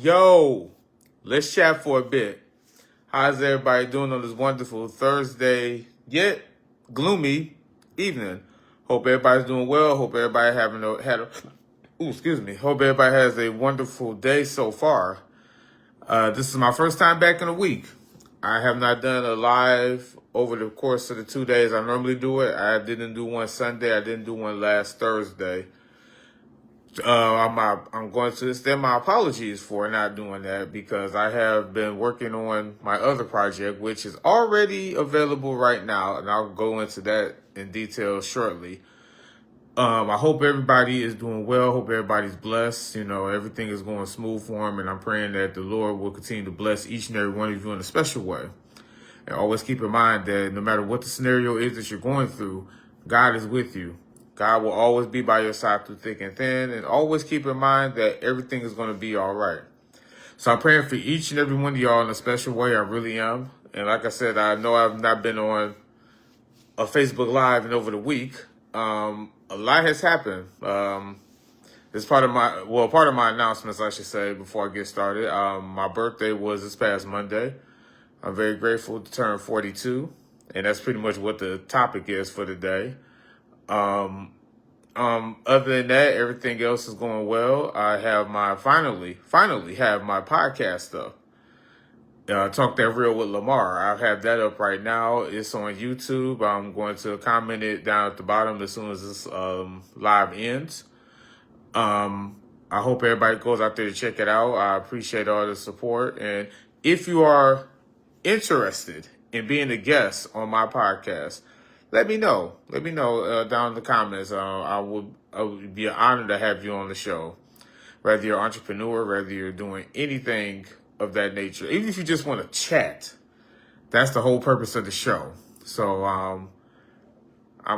Yo, let's chat for a bit. How's everybody doing on this wonderful Thursday, yet gloomy evening? Hope everybody's doing well. Hope everybody Hope everybody has a wonderful day so far. This is my first time back in a week. I have not done a live over the course of the 2 days I normally do it. I didn't do one Sunday. I didn't do one last Thursday. I'm going to extend my apologies for not doing that because I have been working on my other project, which is already available right now, and I'll go into that in detail shortly. I hope everybody is doing well. Hope everybody's blessed. Everything is going smooth for them, and I'm praying that the Lord will continue to bless each and every one of you in a special way. And always keep in mind that no matter what the scenario is that you're going through, God is with you. God will always be by your side through thick and thin. And always keep in mind that everything is going to be all right. So I'm praying for each and every one of y'all in a special way. I really am. And like I said, I know I've not been on a Facebook Live in over the week. A lot has happened. It's part of my announcements, I should say, before I get started. My birthday was this past Monday. I'm very grateful to turn 42. And that's pretty much what the topic is for the day. Other than that, everything else is going well. I have finally have my podcast up. Talk That Real with Lamar. I have that up right now. It's on YouTube. I'm going to comment it down at the bottom as soon as this live ends. I hope everybody goes out there to check it out. I appreciate all the support. And if you are interested in being a guest on my podcast, let me know. Let me know down in the comments. I would be an honor to have you on the show. Whether you're an entrepreneur, whether you're doing anything of that nature, even if you just want to chat, that's the whole purpose of the show. So I'm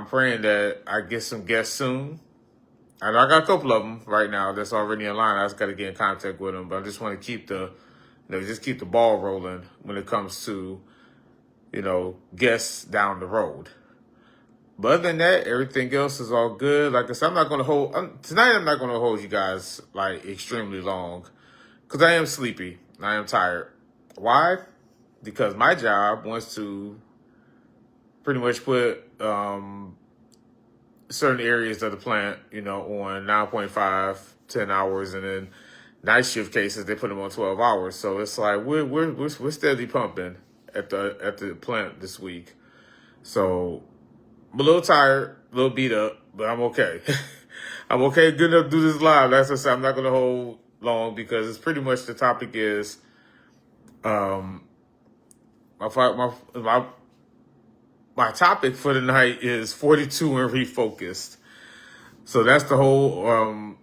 praying that I get some guests soon. I know I got a couple of them right now that's already in line. I just got to get in contact with them, but I just want to keep the ball rolling when it comes to guests down the road. But other than that, everything else is all good. Like I said, I'm not going to hold you guys like extremely long because I am sleepy. I am tired. Why? Because my job wants to pretty much put certain areas of the plant, on 9.5, 10 hours, and then night shift cases, they put them on 12 hours. So it's like we're steadily pumping at the plant this week. So I'm a little tired, a little beat up, but I'm okay. I'm okay, good enough to do this live. That's what I said. I'm not going to hold long because it's pretty much the topic is my topic for the night is 42 and refocused. So that's the whole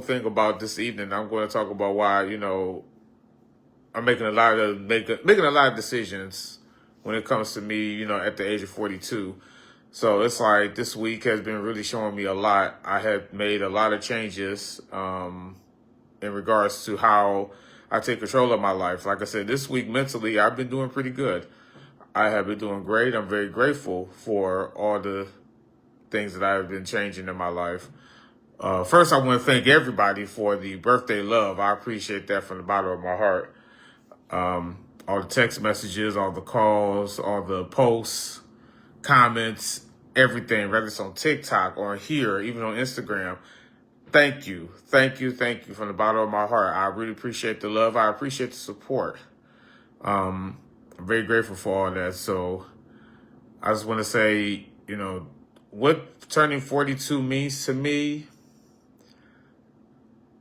thing about this evening. I'm going to talk about why, I'm making a lot of decisions when it comes to me, at the age of 42. So it's like this week has been really showing me a lot. I have made a lot of changes in regards to how I take control of my life. Like I said, this week mentally, I've been doing pretty good. I have been doing great. I'm very grateful for all the things that I have been changing in my life. First, I want to thank everybody for the birthday love. I appreciate that from the bottom of my heart. All the text messages, all the calls, all the posts, comments, everything, whether it's on TikTok or here, even on Instagram. Thank you from the bottom of my heart. I really appreciate the love. I appreciate the support. I'm very grateful for all that. So I just want to say, what turning 42 means to me,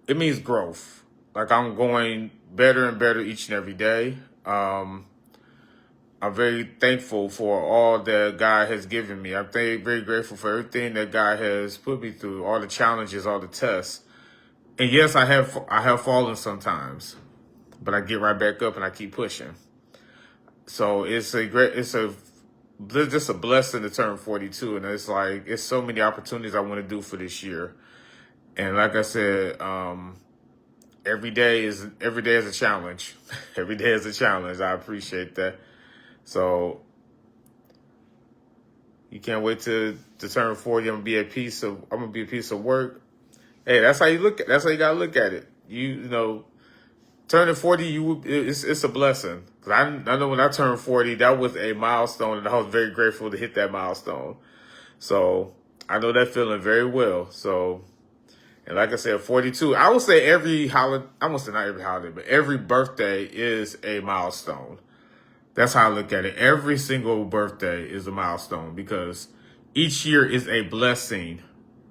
it means growth. Like I'm going better and better each and every day. I'm very thankful for all that God has given me. I'm very grateful for everything that God has put me through, all the challenges, all the tests. And yes, I have fallen sometimes, but I get right back up and I keep pushing. So it's just a blessing to turn 42. And it's so many opportunities I want to do for this year. And like I said, every day is a challenge. Every day is a challenge. I appreciate that. So you can't wait to turn 40. I'm gonna be a piece of work. Hey, that's how you gotta look at it. turning 40, it's a blessing. 'Cause I know when I turned 40, that was a milestone, and I was very grateful to hit that milestone. So I know that feeling very well. So, and like I said, 42, I would say every holiday, I won't say not every holiday, but every birthday is a milestone. That's how I look at it. Every single birthday is a milestone because each year is a blessing.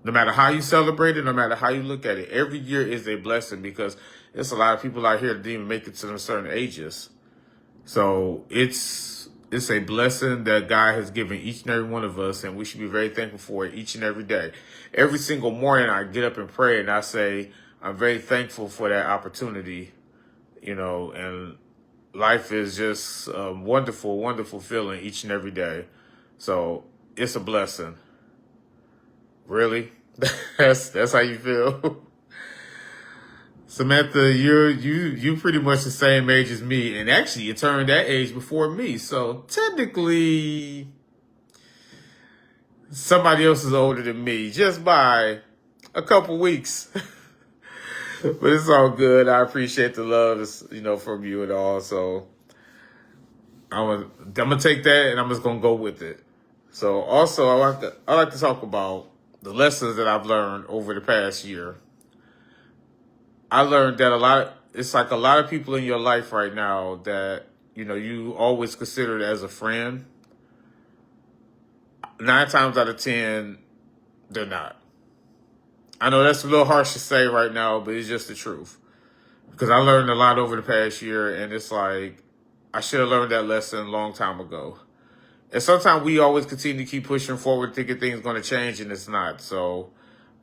No matter how you celebrate it, no matter how you look at it, every year is a blessing because there's a lot of people out here that didn't even make it to them certain ages. So it's a blessing that God has given each and every one of us, and we should be very thankful for it each and every day. Every single morning I get up and pray and I say, I'm very thankful for that opportunity, and life is just a wonderful, wonderful feeling each and every day. So it's a blessing. Really? That's how you feel? Samantha, you pretty much the same age as me, and actually you turned that age before me. So technically somebody else is older than me just by a couple weeks. But it's all good. I appreciate the love, from you and all. So I'm gonna take that and I'm just gonna go with it. So also I like to talk about the lessons that I've learned over the past year. I learned that it's like a lot of people in your life right now that, you always considered as a friend. 9 times out of 10, they're not. I know that's a little harsh to say right now, but it's just the truth. Because I learned a lot over the past year, and it's like, I should have learned that lesson a long time ago. And sometimes we always continue to keep pushing forward, thinking things are going to change, and it's not. So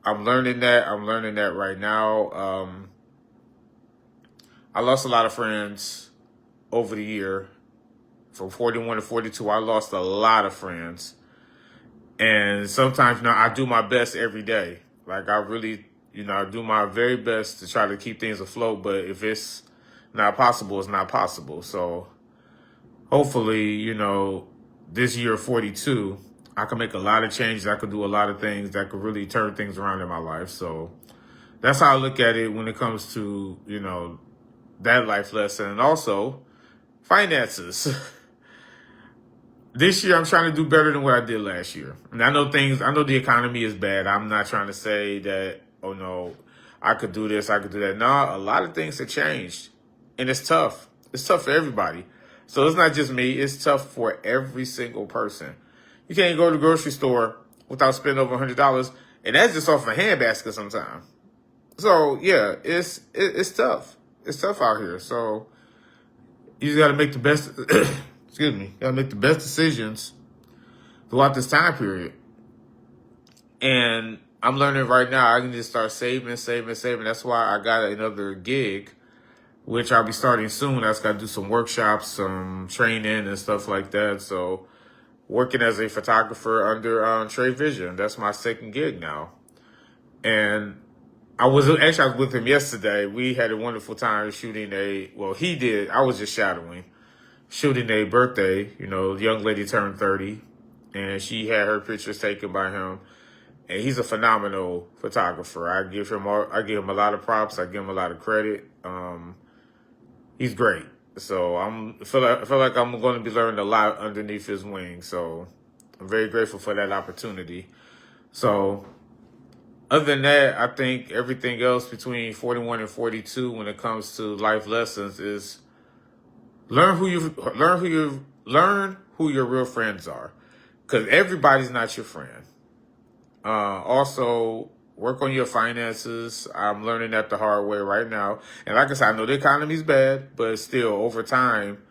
I'm learning that. I'm learning that right now. I lost a lot of friends over the year. From 41 to 42, I lost a lot of friends. And sometimes, I do my best every day. Like, I really, I do my very best to try to keep things afloat. But if it's not possible, it's not possible. So hopefully, this year 42, I can make a lot of changes. I could do a lot of things that could really turn things around in my life. So that's how I look at it when it comes to, that life lesson. And also finances. This year, I'm trying to do better than what I did last year. And I know the economy is bad. I'm not trying to say that, oh no, I could do this, I could do that. No, a lot of things have changed. And it's tough. It's tough for everybody. So it's not just me. It's tough for every single person. You can't go to the grocery store without spending over $100. And that's just off a handbasket sometimes. So, yeah, it's tough. It's tough out here. So you just got to make the best... Excuse me. Got to make the best decisions throughout this time period. And I'm learning right now I can just start saving. That's why I got another gig, which I'll be starting soon. I just got to do some workshops, some training and stuff like that. So working as a photographer under Trade Vision. That's my second gig now. And I was with him yesterday. We had a wonderful time shooting he did. I was just shadowing. Shooting a birthday, the young lady turned 30 and she had her pictures taken by him. And he's a phenomenal photographer. I give him a lot of props. I give him a lot of credit. He's great. So I feel like I'm going to be learning a lot underneath his wing. So I'm very grateful for that opportunity. So other than that, I think everything else between 41 and 42 when it comes to life lessons is learn who your real friends are, because everybody's not your friend. Also, work on your finances. I'm learning that the hard way right now. And like I said, I know the economy's bad, but still, over time,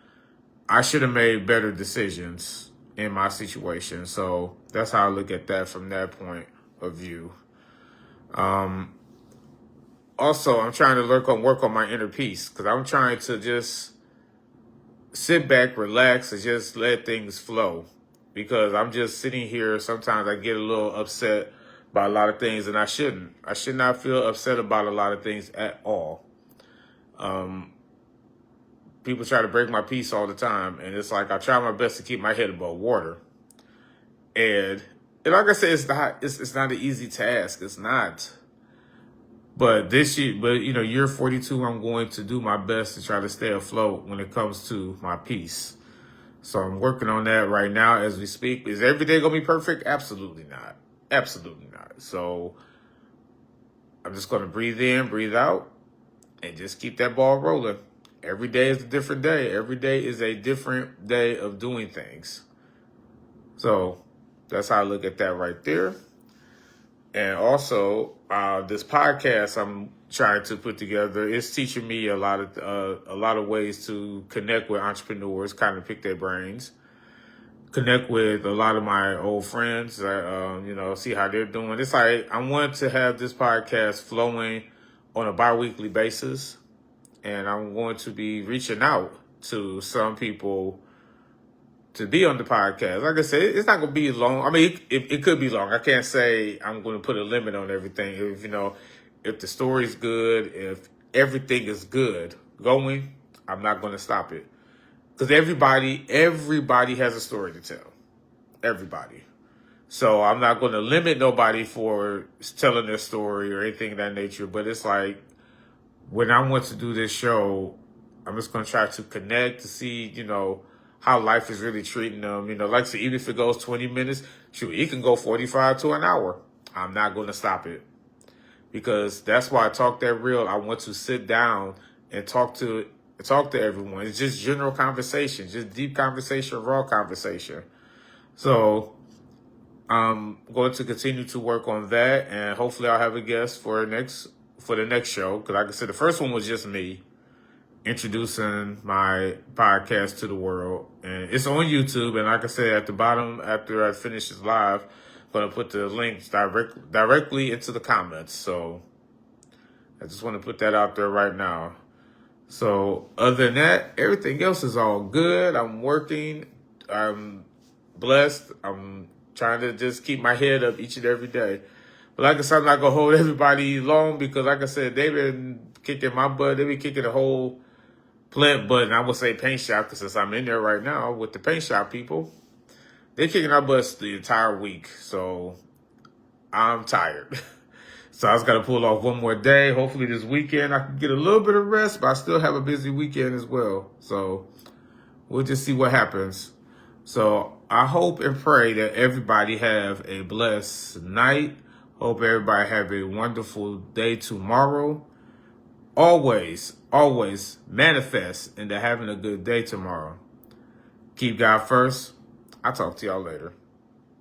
I should have made better decisions in my situation. So that's how I look at that from that point of view. Also, I'm trying to work on my inner peace, because I'm trying to just sit back, relax, and just let things flow. Because I'm just sitting here. Sometimes I get a little upset by a lot of things, and I shouldn't. I should not feel upset about a lot of things at all. People try to break my peace all the time, and it's like I try my best to keep my head above water. And like I said, it's not an easy task. It's not. But this year, but year 42, I'm going to do my best to try to stay afloat when it comes to my peace. So I'm working on that right now as we speak. Is every day going to be perfect? Absolutely not. Absolutely not. So I'm just going to breathe in, breathe out, and just keep that ball rolling. Every day is a different day. Every day is a different day of doing things. So that's how I look at that right there. And also, this podcast I'm trying to put together is teaching me a lot of ways to connect with entrepreneurs, kind of pick their brains, connect with a lot of my old friends, see how they're doing. It's like I want to have this podcast flowing on a bi-weekly basis, and I'm going to be reaching out to some people to be on the podcast. Like I said, it's not going to be long. I mean, it could be long. I can't say I'm going to put a limit on everything. If the story's good, if everything is good going, I'm not going to stop it. Because everybody has a story to tell. Everybody. So I'm not going to limit nobody for telling their story or anything of that nature. But it's like, when I want to do this show, I'm just going to try to connect to see, how life is really treating them. Like I said, even if it goes 20 minutes, shoot, it can go 45 to an hour. I'm not going to stop it. Because that's why I talk that real. I want to sit down and talk to everyone. It's just general conversation, just deep conversation, raw conversation. So I'm going to continue to work on that, and hopefully I'll have a guest for the next show. Because like I said, the first one was just me introducing my podcast to the world, and it's on YouTube. And like I said, at the bottom, after I finish this live, I'm going to put the links directly into the comments. So I just want to put that out there right now. So other than that, everything else is all good. I'm working. I'm blessed. I'm trying to just keep my head up each and every day. But like I said, I'm not going to hold everybody long, because like I said, they've been kicking my butt. They've been kicking the whole plant butt. And I would say paint shop, because since I'm in there right now with the paint shop people, they're kicking our butts the entire week. So I'm tired. So I just got to pull off one more day. Hopefully this weekend I can get a little bit of rest, but I still have a busy weekend as well. So we'll just see what happens. So I hope and pray that everybody have a blessed night. Hope everybody have a wonderful day tomorrow. Always, always manifest into having a good day tomorrow. Keep God first. I'll talk to y'all later.